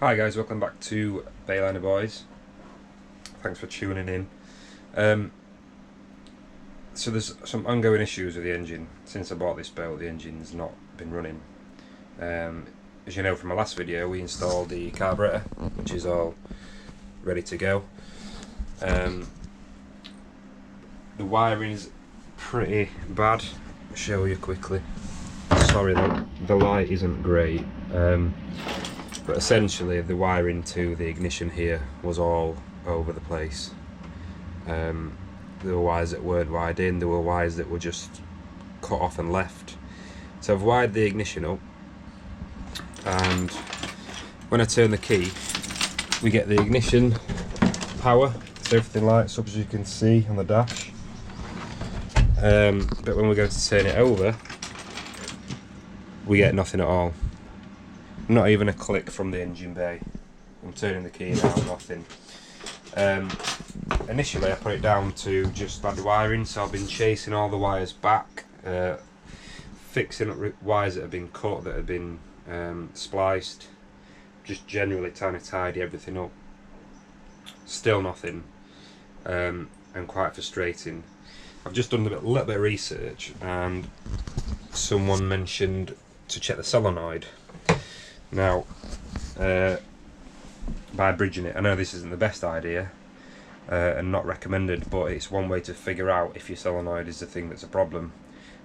Hi guys, welcome back to Bayliner Boys. Thanks for tuning in. So there's some ongoing issues with the engine. Since I bought this boat, the engine's not been running. As you know from my last video, we installed the carburetor, which is all ready to go. The wiring is pretty bad. I'll show you quickly. Sorry, the light isn't great. But essentially the wiring to the ignition here was all over the place. There were wires that weren't wired in, there were wires that were just cut off and left. So I've wired the ignition up, and when I turn the key we get the ignition power, so everything lights up as you can see on the dash. But when we go to turn it over we get nothing at all. Not even a click from the engine bay. I'm turning the key now, nothing. Initially I put it down to just bad wiring, so I've been chasing all the wires back, fixing up wires that have been cut, that have been spliced, just generally trying to tidy everything up. Still nothing, and quite frustrating. I've just done a little bit of research, and someone mentioned to check the solenoid. Now, by bridging it, I know this isn't the best idea and not recommended, but it's one way to figure out if your solenoid is the thing that's a problem,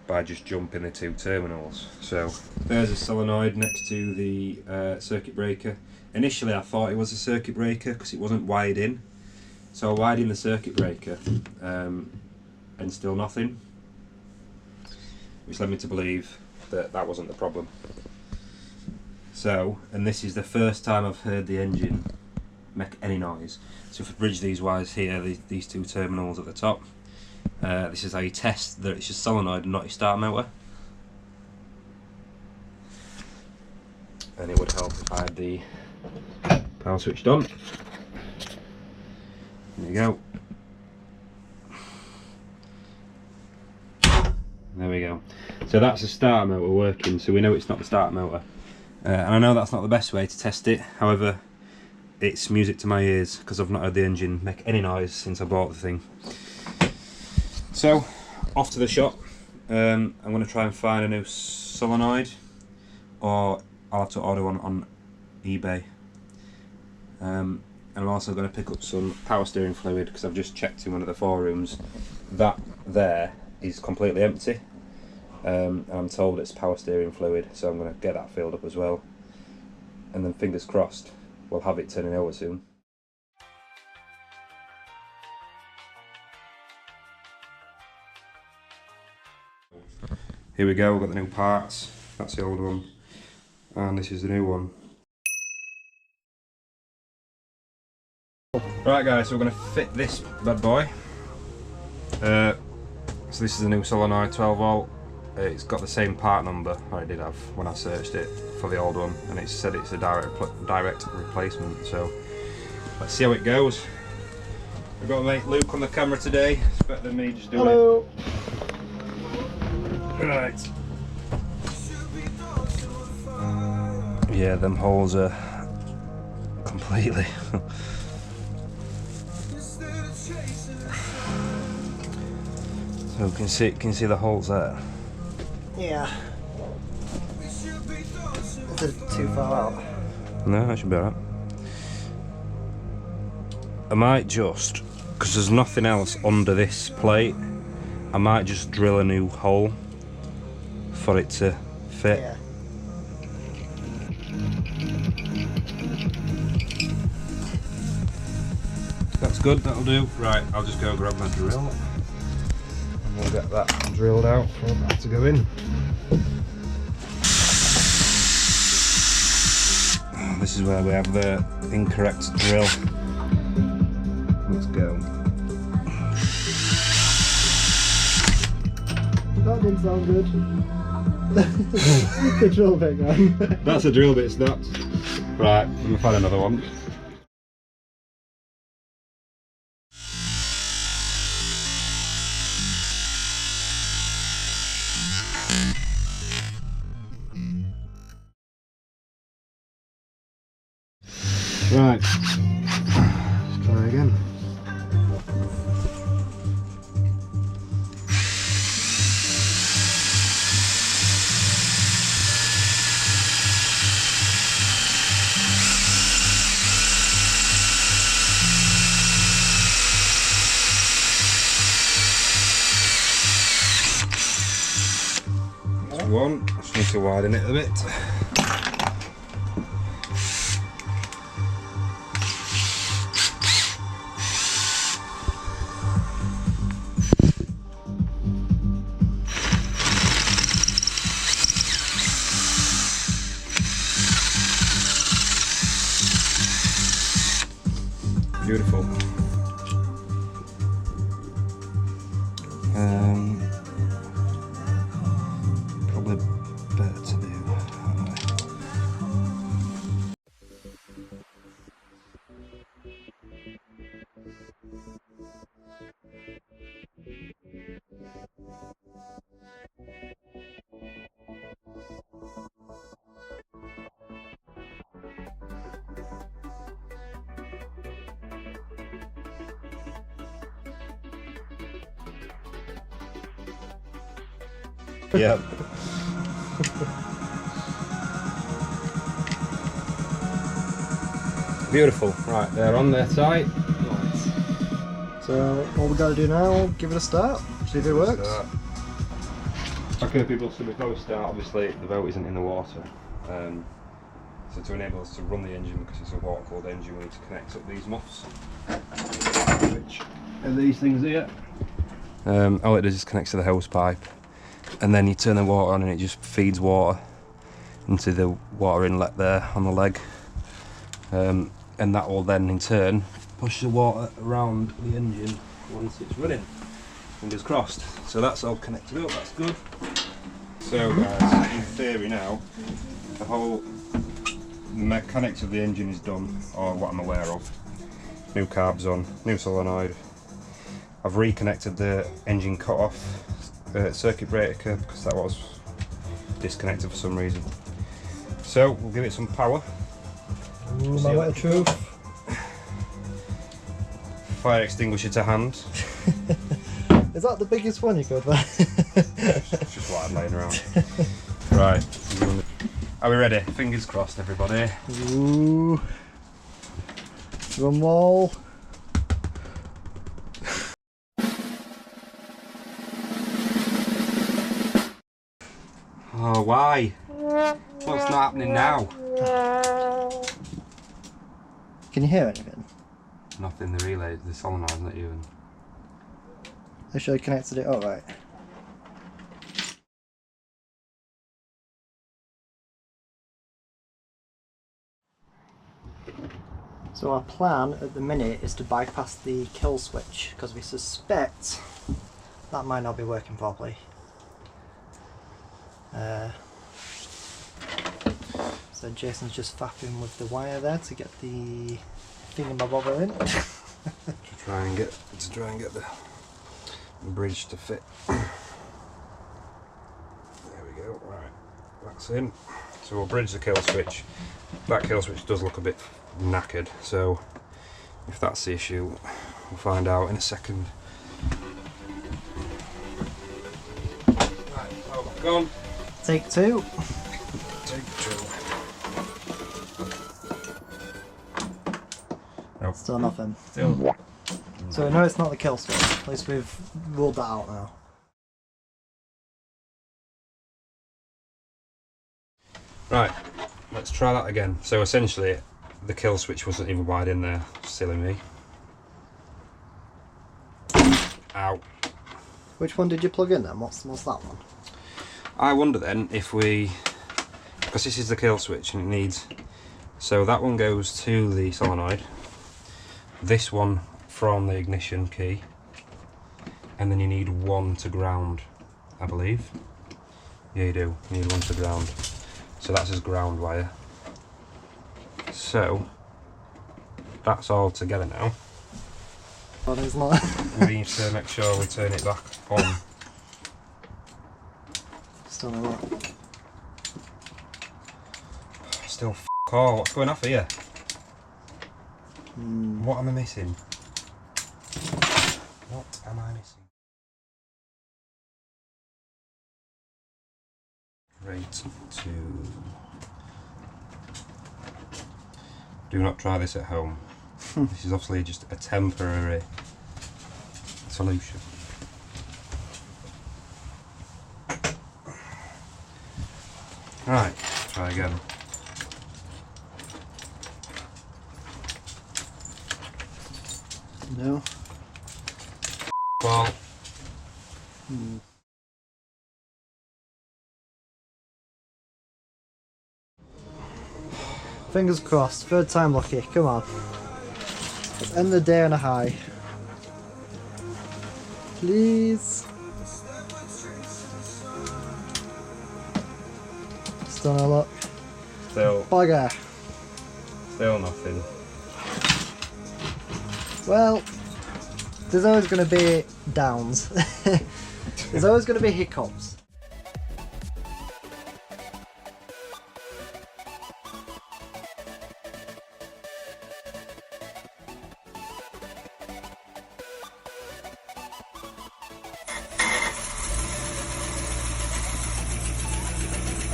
by just jumping the two terminals. So there's a solenoid next to the circuit breaker. Initially I thought it was a circuit breaker because it wasn't wired in, so I wired in the circuit breaker and still nothing, which led me to believe that that wasn't the problem. So, and this is the first time I've heard the engine make any noise. So if I bridge these wires here, these two terminals at the top, this is how you test that it's your solenoid and not your start motor. And it would help if I had the power switched on. There you go. There we go. So that's the starter motor working, so we know it's not the starter motor. And I know that's not the best way to test it, however it's music to my ears because I've not heard the engine make any noise since I bought the thing. So off to the shop. I'm going to try and find a new solenoid, or I'll have to order one on eBay. And I'm also going to pick up some power steering fluid because I've just checked in one of the forums. That there is completely empty. I'm told it's power steering fluid, so I'm going to get that filled up as well, and then fingers crossed we'll have it turning over soon. Here we go, we've got the new parts. That's the old one and this is the new one. Right guys, so we're going to fit this bad boy. So this is the new solenoid, 12 volt. It's got the same part number I did have when I searched it for the old one, and it said it's a direct replacement. So let's see how it goes. We've got mate Luke on the camera today. It's better than me just doing Hello. it. Right. Yeah, them holes are completely. So you can see the holes there. Yeah. Is it too far out? No, that should be alright. I might just, because there's nothing else under this plate, I might just drill a new hole for it to fit. Yeah. That's good, that'll do. Right, I'll just go grab my drill and we'll get that drilled out for that to go in. This is where we have the incorrect drill. Let's go. That didn't sound good. The drill bit gone. That's a drill bit snapped. Right, I'm gonna find another one. Right, let's try again. That's one, just need to widen it a bit. Beautiful. Probably better to do. Yep. Beautiful. Right, they're on their site. So all we got to do now, give it a start, see if it works. Okay people, so before we start, obviously the boat isn't in the water. So to enable us to run the engine, because it's a water-cooled engine, we need to connect up these muffs, which are these things here. All it does is connects to the hose pipe, and then you turn the water on and it just feeds water into the water inlet there on the leg, and that will then in turn push the water around the engine once it's running. Fingers crossed. So that's all connected up, that's good. So guys, in theory now, the whole mechanics of the engine is done, or what I'm aware of. New carbs on, new solenoid. I've reconnected the engine cut-off circuit breaker because that was disconnected for some reason. So we'll give it some power. Ooh, my way of truth. Fire extinguisher to hand. Is that the biggest one you could buy? It's just what I'm laying around. Right. Are we ready? Fingers crossed, everybody. Ooh. Drum roll. Oh, why? What's not happening now? Can you hear anything? Nothing, the relay, the solenoid's not even. I should have connected it. Alright. So our plan at the minute is to bypass the kill switch because we suspect that might not be working properly. So Jason's just faffing with the wire there to get the thingamabobber in. to try and get the bridge to fit. There we go. Right, that's in. So we'll bridge the kill switch. That kill switch does look a bit knackered, so if that's the issue, we'll find out in a second. Right, power back on. Take two. Take two. Nope. Still nothing. Still. So no, it's not the kill switch. At least we've ruled that out now. Right, let's try that again. So essentially, the kill switch wasn't even wired in there. Silly me. Ow. Which one did you plug in then? What's that one? I wonder then if we, because this is the kill switch and it needs, so that one goes to the solenoid, this one from the ignition key, and then you need one to ground, I believe. Yeah, you do. You need one to ground. So that's his ground wire. So that's all together now. But it's not. We need to make sure we turn it back on. Still not right. Still f*** all. What's going off here? What am I missing? What am I missing? Rate 2. Do not try this at home. This is obviously just a temporary solution. Right, try again. No. Well. Fingers crossed, third time lucky, come on. Let's end the day on a high. Please. Still no luck. Still Bugger. nothing. Well, there's always going to be downs. There's always going to be hiccups.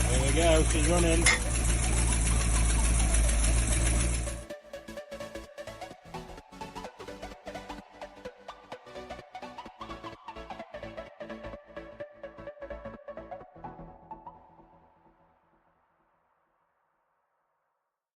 There we go, she's running.